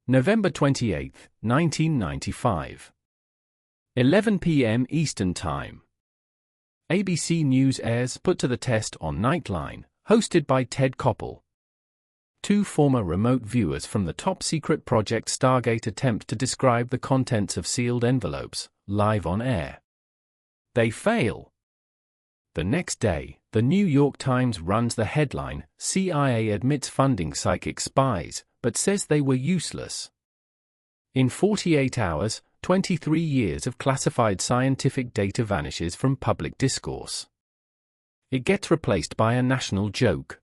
November 28, 1995. 11 p.m. Eastern Time. ABC News airs Put to the Test on Nightline, hosted by Ted Koppel. Two former remote viewers from the top-secret Project Stargate attempt to describe the contents of sealed envelopes, live on air. They fail. The next day, the New York Times runs the headline, CIA admits funding psychic spies, but says they were useless. In 48 hours, 23 years of classified scientific data vanishes from public discourse. It gets replaced by a national joke.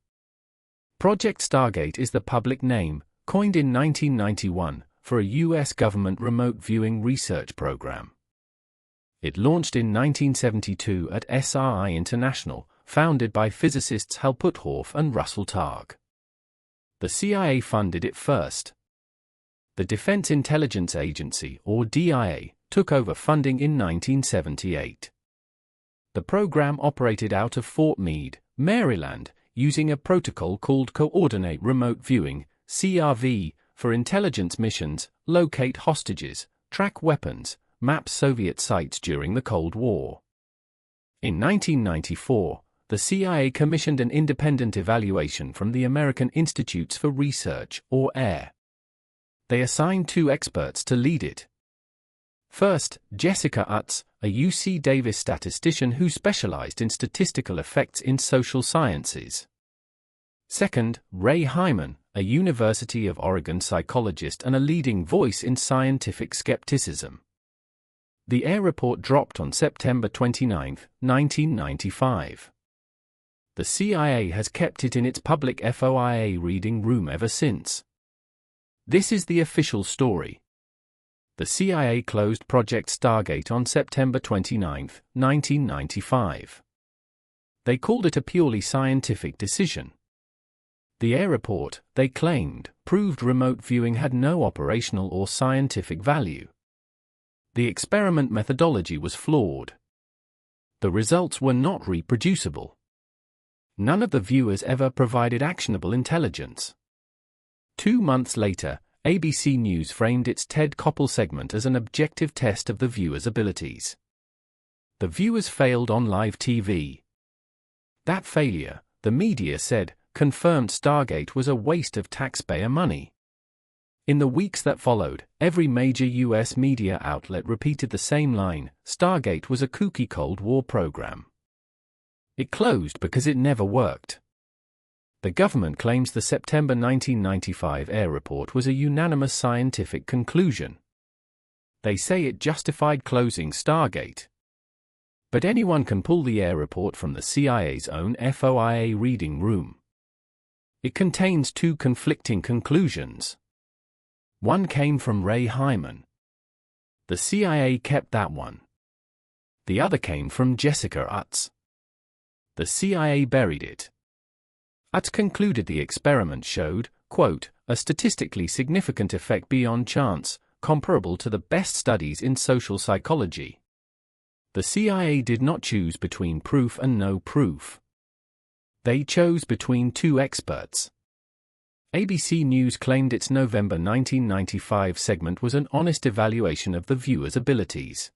Project Stargate is the public name, coined in 1991, for a U.S. government remote viewing research program. It launched in 1972 at SRI International, founded by physicists Puthoff and Russell Targ. The CIA funded it first. The Defense Intelligence Agency, or DIA, took over funding in 1978. The program operated out of Fort Meade, Maryland, using a protocol called Coordinate Remote Viewing, CRV, for intelligence missions, locate hostages, track weapons, map Soviet sites during the Cold War. In 1994, the CIA commissioned an independent evaluation from the American Institutes for Research, or AIR. They assigned two experts to lead it. First, Jessica Utts, a UC Davis statistician who specialized in statistical effects in social sciences. Second, Ray Hyman, a University of Oregon psychologist and a leading voice in scientific skepticism. The AIR report dropped on September 29, 1995. The CIA has kept it in its public FOIA reading room ever since. This is the official story. The CIA closed Project Stargate on September 29, 1995. They called it a purely scientific decision. The AIR report, they claimed, proved remote viewing had no operational or scientific value. The experiment methodology was flawed. The results were not reproducible. None of the viewers ever provided actionable intelligence. 2 months later, ABC News framed its Ted Koppel segment as an objective test of the viewer's abilities. The viewers failed on live TV. That failure, the media said, confirmed Stargate was a waste of taxpayer money. In the weeks that followed, every major U.S. media outlet repeated the same line: Stargate was a kooky Cold War program. It closed because it never worked. The government claims the September 1995 AIR report was a unanimous scientific conclusion. They say it justified closing Stargate. But anyone can pull the AIR report from the CIA's own FOIA reading room. It contains two conflicting conclusions. One came from Ray Hyman. The CIA kept that one. The other came from Jessica Utts. The CIA buried it. Utts concluded the experiment showed, quote, a statistically significant effect beyond chance, comparable to the best studies in social psychology. The CIA did not choose between proof and no proof. They chose between two experts. ABC News claimed its November 1995 segment was an honest evaluation of the viewer's abilities.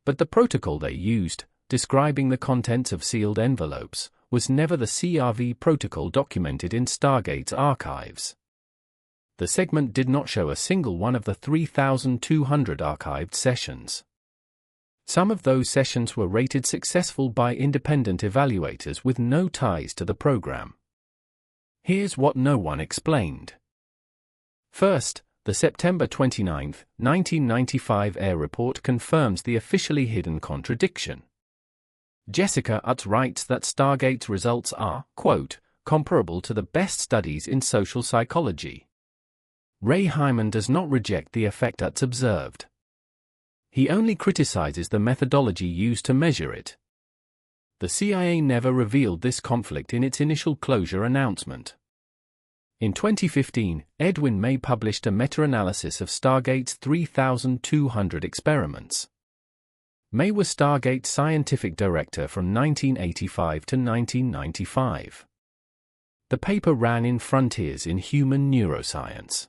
But the protocol they used, describing the contents of sealed envelopes, was never the CRV protocol documented in Stargate's archives. The segment did not show a single one of the 3,200 archived sessions. Some of those sessions were rated successful by independent evaluators with no ties to the program. Here's what no one explained. First, the September 29, 1995 AIR report confirms the officially hidden contradiction. Jessica Utts writes that Stargate's results are, quote, comparable to the best studies in social psychology. Ray Hyman does not reject the effect Utts observed. He only criticizes the methodology used to measure it. The CIA never revealed this conflict in its initial closure announcement. In 2015, Edwin May published a meta-analysis of Stargate's 3,200 experiments. May was Stargate's scientific director from 1985 to 1995. The paper ran in Frontiers in Human Neuroscience.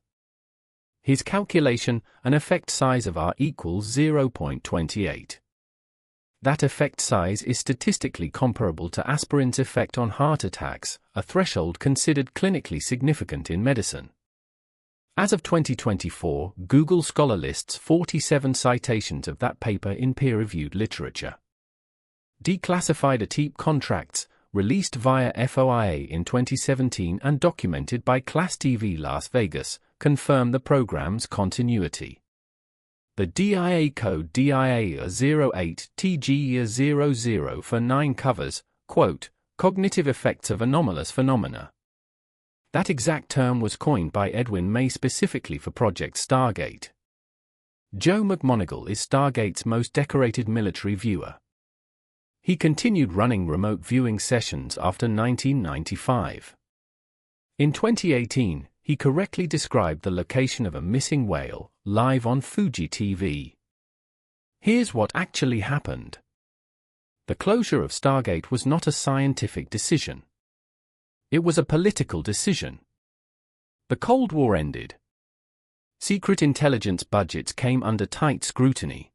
His calculation, an effect size of R equals 0.28. That effect size is statistically comparable to aspirin's effect on heart attacks, a threshold considered clinically significant in medicine. As of 2024, Google Scholar lists 47 citations of that paper in peer-reviewed literature. Declassified ATEEP contracts, released via FOIA in 2017 and documented by Class TV Las Vegas, confirm the program's continuity. The DIA code DIA08TG00 for 9 covers, quote, cognitive effects of anomalous phenomena. That exact term was coined by Edwin May specifically for Project Stargate. Joe McMoneagle is Stargate's most decorated military viewer. He continued running remote viewing sessions after 1995. In 2018, he correctly described the location of a missing whale, live on Fuji TV. Here's what actually happened. The closure of Stargate was not a scientific decision. It was a political decision. The Cold War ended. Secret intelligence budgets came under tight scrutiny.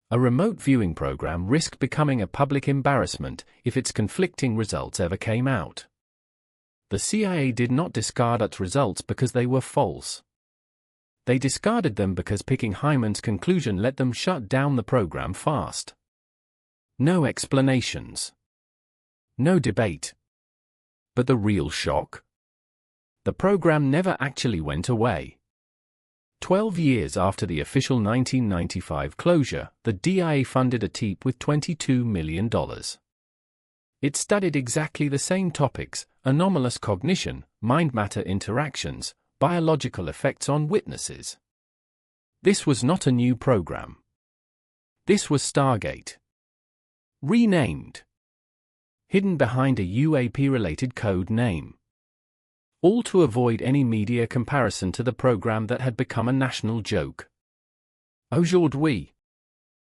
A remote viewing program risked becoming a public embarrassment if its conflicting results ever came out. The CIA did not discard its results because they were false. They discarded them because picking Hyman's conclusion let them shut down the program fast. No explanations. No debate. But the real shock? The program never actually went away. 12 years after the official 1995 closure, the DIA funded ATEEP with $22 million. It studied exactly the same topics: anomalous cognition, mind-matter interactions, biological effects on witnesses. This was not a new program. This was Stargate. Renamed. Hidden behind a UAP-related code name. All to avoid any media comparison to the program that had become a national joke. Aujourd'hui.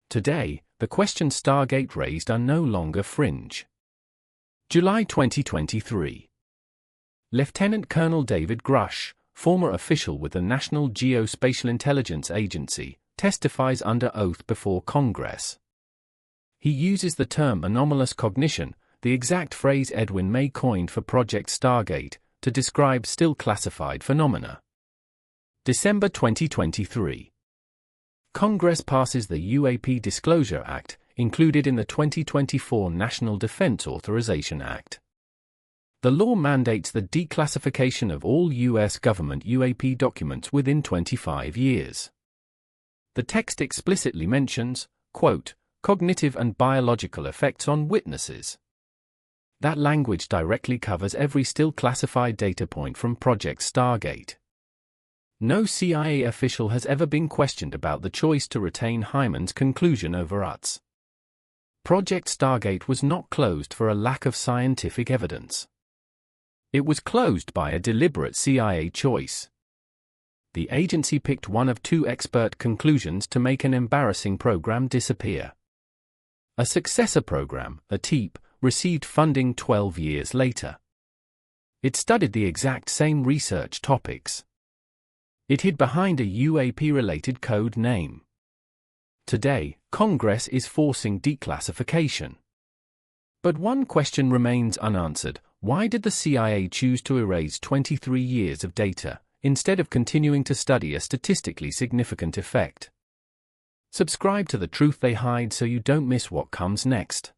Today, the questions Stargate raised are no longer fringe. July 2023. Lieutenant Colonel David Grush, former official with the National Geospatial Intelligence Agency, testifies under oath before Congress. He uses the term anomalous cognition, the exact phrase Edwin May coined for Project Stargate, to describe still classified phenomena. December 2023. Congress passes the UAP Disclosure Act, included in the 2024 National Defense Authorization Act. The law mandates the declassification of all U.S. government UAP documents within 25 years. The text explicitly mentions, quote, cognitive and biological effects on witnesses. That language directly covers every still classified data point from Project Stargate. No CIA official has ever been questioned about the choice to retain Hyman's conclusion over Utts. Project Stargate was not closed for a lack of scientific evidence. It was closed by a deliberate CIA choice. The agency picked one of 2 expert conclusions to make an embarrassing program disappear. A successor program, ATEEP, received funding 12 years later. It studied the exact same research topics. It hid behind a UAP-related code name. Today, Congress is forcing declassification. But one question remains unanswered: why did the CIA choose to erase 23 years of data, instead of continuing to study a statistically significant effect? Subscribe to The Truth They Hide so you don't miss what comes next.